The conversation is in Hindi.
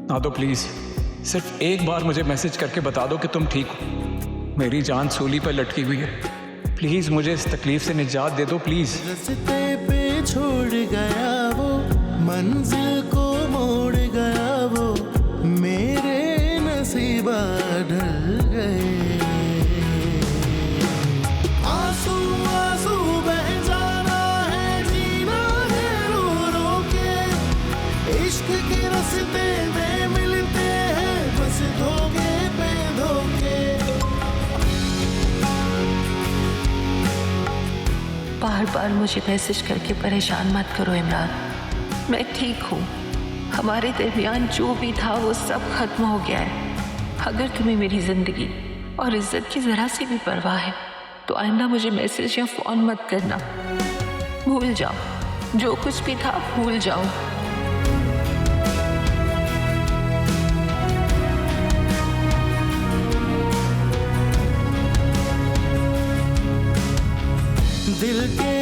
ना तो प्लीज सिर्फ एक बार मुझे मैसेज करके बता दो कि तुम ठीक हो। मेरी जान सूली पर लटकी हुई है। प्लीज मुझे इस तकलीफ से निजात दे दो प्लीज। रास्ते पे छोड़ गया वो, मंजिल को मोड़ गया वो, मेरे नसीबा ढल गए। आंसू आंसू बह जाना है, जीना है रो रो के, इश्क के रास्ते में मिलते हैं बस धोखे पे धोखे। बार बार मुझे मैसेज करके परेशान मत करो इमरान, मैं ठीक हूँ। हमारे दरमियान जो भी था वो सब खत्म हो गया है। अगर तुम्हें मेरी जिंदगी और इज्जत की जरा सी भी परवाह है तो आइंदा मुझे मैसेज या फोन मत करना। भूल जाओ, जो कुछ भी था भूल जाओ। दिल के